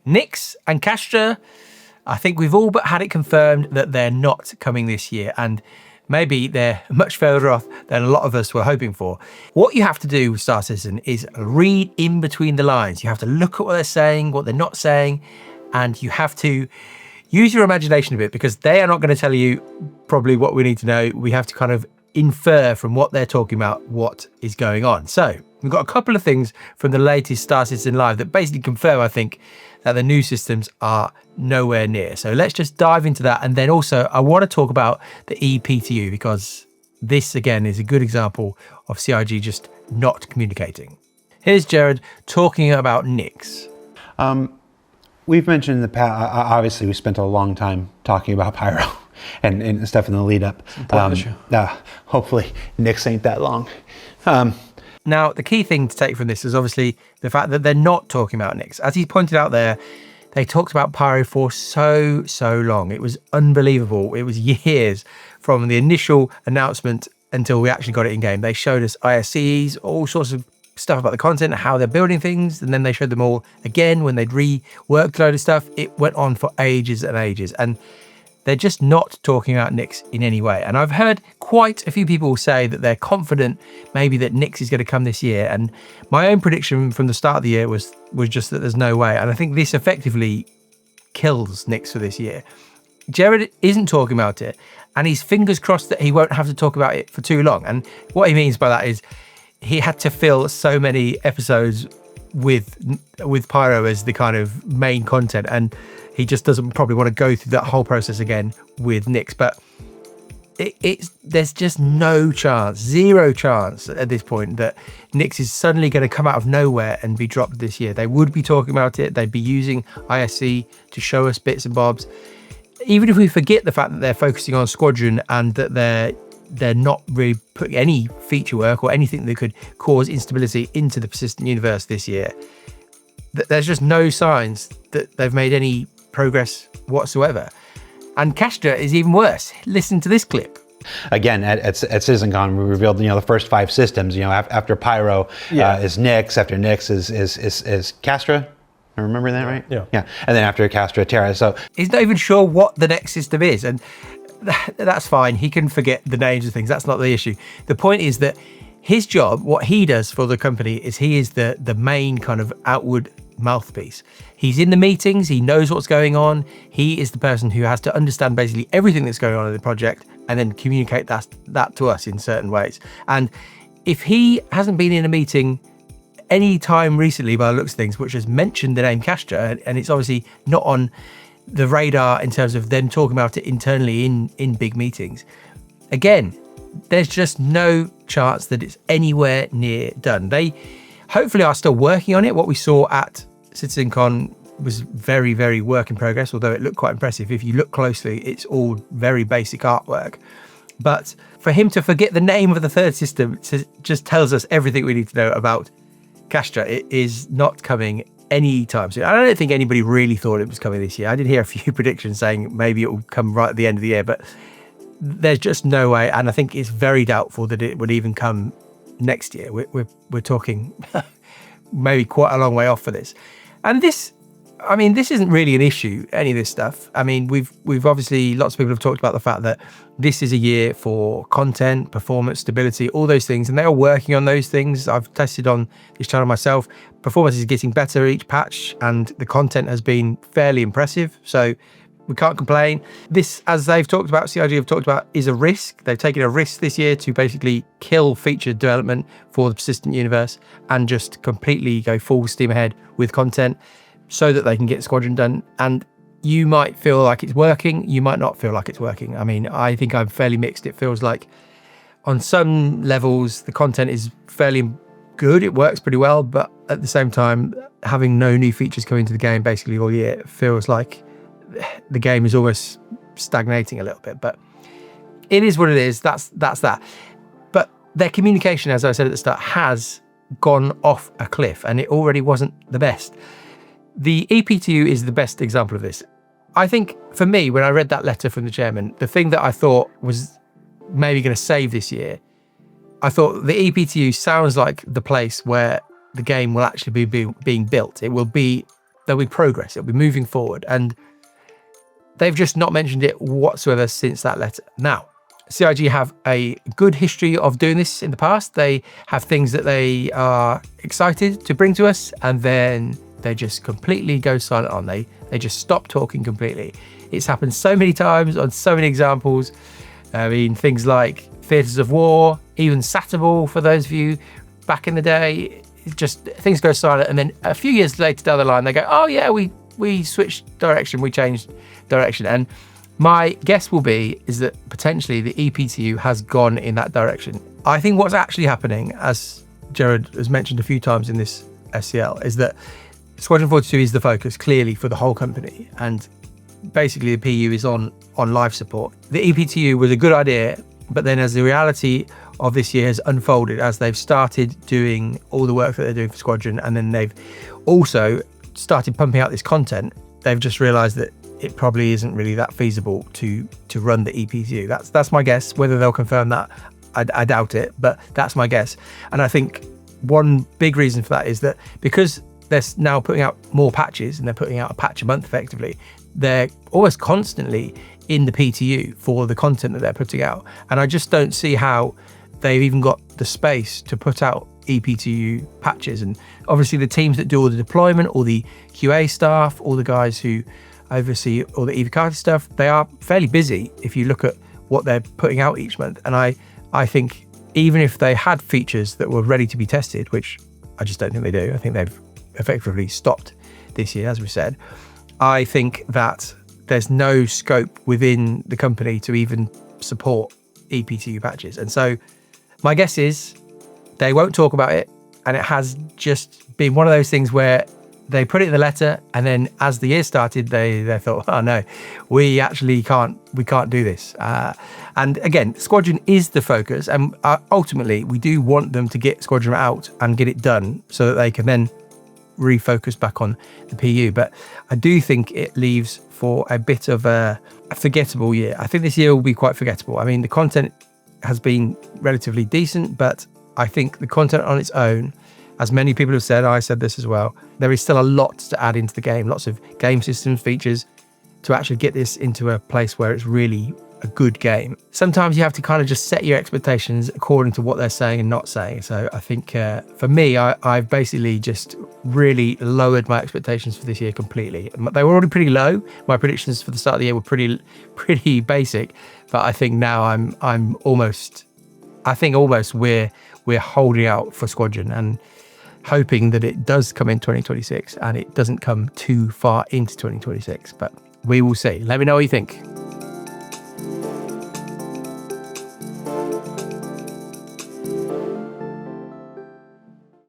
Nyx and Castra, I think we've all but had it confirmed that they're not coming this year, and maybe they're much further off than a lot of us were hoping for. What you have to do with Star Citizen is read in between the lines. You have to look at what they're saying, what they're not saying, and you have to use your imagination a bit, because they are not going to tell you probably what we need to know. We have to kind of infer from what they're talking about what is going on. So we've got a couple of things from the latest Star Citizen Live that basically confirm, I think, that the new systems are nowhere near. So let's just dive into that. And then also I want to talk about the ePTU, because this again is a good example of CIG just not communicating. Here's Jared talking about Nyx. We've mentioned in the past, obviously we spent a long time talking about Pyro and stuff in the lead up. Hopefully Nyx ain't that long. Now, the key thing to take from this is obviously the fact that they're not talking about Nyx. As he pointed out there, they talked about Pyro for so long. It was unbelievable. It was years from the initial announcement until we actually got it in game. They showed us ISCs, all sorts of stuff about the content, how they're building things, and then they showed them all again when they'd reworked a load of stuff. It went on for ages and ages, and they're just not talking about Nyx in any way. And I've heard quite a few people say that they're confident maybe that Nyx is going to come this year. And my own prediction from the start of the year was just that there's no way. And I think this effectively kills Nyx for this year. Jared isn't talking about it, and he's fingers crossed that he won't have to talk about it for too long. And what he means by that is he had to fill so many episodes with Pyro as the kind of main content, and he just doesn't probably want to go through that whole process again with Nyx. But there's just no chance, zero chance at this point that Nyx is suddenly going to come out of nowhere and be dropped this year. They would be talking about it. They'd be using ISC to show us bits and bobs. Even if we forget the fact that they're focusing on Squadron and that they're not really putting any feature work or anything that could cause instability into the persistent universe this year, there's just no signs that they've made any progress whatsoever. And Castra is even worse. Listen to this clip. Again, at CitizenCon, we revealed the first 5 systems. After Pyro is Nyx. After Nyx is Castra. I remember that right? Yeah. And then after Castra, Terra. So he's not even sure what the next system is, and that's fine. He can forget the names of things. That's not the issue. The point is that his job, what he does for the company, is he is the main kind of outward mouthpiece. He's in the meetings, he knows what's going on. He is the person who has to understand basically everything that's going on in the project and then communicate that to us in certain ways. And if he hasn't been in a meeting any time recently by the looks of things, which has mentioned the name Castra, and it's obviously not on the radar in terms of them talking about it internally in big meetings, again, there's just no chance that it's anywhere near done. They hopefully are still working on it. What we saw at CitizenCon was very, very work in progress, although it looked quite impressive. If you look closely, it's all very basic artwork. But for him to forget the name of the third system just tells us everything we need to know about Castra. It is not coming anytime soon. I don't think anybody really thought it was coming this year. I did hear a few predictions saying maybe it will come right at the end of the year, but there's just no way. And I think it's very doubtful that it would even come next year. We're talking maybe quite a long way off for this. And this isn't really an issue, any of this stuff. I mean, we've obviously, lots of people have talked about the fact that this is a year for content, performance, stability, all those things, and they are working on those things. I've tested on this channel myself. Performance is getting better each patch, and the content has been fairly impressive. So we can't complain. This, as they've talked about, CIG have talked about, is a risk. They've taken a risk this year to basically kill feature development for the persistent universe and just completely go full steam ahead with content so that they can get Squadron done. And you might feel like it's working, you might not feel like it's working. I mean, I think I'm fairly mixed. It feels like on some levels, the content is fairly good. It works pretty well, but at the same time, having no new features coming into the game basically all year feels like the game is almost stagnating a little bit. But it is what it is. That's that. But their communication, as I said at the start, has gone off a cliff, and it already wasn't the best. The ePTU is the best example of this. I think for me, when I read that letter from the chairman, the thing that I thought was maybe going to save this year, I thought the ePTU sounds like the place where the game will actually be being built. It will be there'll be progress. It'll be moving forward. And they've just not mentioned it whatsoever since that letter. Now, CIG have a good history of doing this in the past. They have things that they are excited to bring to us, and then they just completely go silent on. They just stop talking completely. It's happened so many times on so many examples. I mean, things like Theatres of War, even Satable, for those of you back in the day, just things go silent, and then a few years later down the line, they go, oh yeah, we switched direction, we changed direction. And my guess will be is that potentially the EPTU has gone in that direction. I think what's actually happening, as Jared has mentioned a few times in this SCL, is that Squadron 42 is the focus clearly for the whole company, and basically the PU is on life support. The EPTU was a good idea, but then as the reality of this year has unfolded, as they've started doing all the work that they're doing for Squadron, and then they've also started pumping out this content, they've just realised that it probably isn't really that feasible to run the EPTU. That's my guess. Whether they'll confirm that, I doubt it, but that's my guess. And I think one big reason for that is that because they're now putting out more patches, and they're putting out a patch a month effectively, they're almost constantly in the PTU for the content that they're putting out. And I just don't see how they've even got the space to put out EPTU patches. And obviously the teams that do all the deployment, all the QA staff, all the guys who oversee all the EVCAT stuff, they are fairly busy if you look at what they're putting out each month. And I think even if they had features that were ready to be tested, which I just don't think they do, I think they've effectively stopped this year, as we said, I think that there's no scope within the company to even support EPTU patches. And so my guess is they won't talk about it, and it has just been one of those things where they put it in the letter, and then as the year started, they thought, oh no, we can't do this. And again, Squadron is the focus, and ultimately we do want them to get Squadron out and get it done so that they can then refocus back on the PU. But I do think it leaves for a bit of a forgettable year. I think this year will be quite forgettable. I mean, the content has been relatively decent, but I think the content on its own, as many people have said, I said this as well, there is still a lot to add into the game, lots of game systems, features, to actually get this into a place where it's really a good game. Sometimes you have to kind of just set your expectations according to what they're saying and not saying. So I think for me, I've basically just really lowered my expectations for this year completely. They were already pretty low. My predictions for the start of the year were pretty basic, but I think now I'm almost we're holding out for Squadron and hoping that it does come in 2026 and it doesn't come too far into 2026, but we will see. Let me know what you think.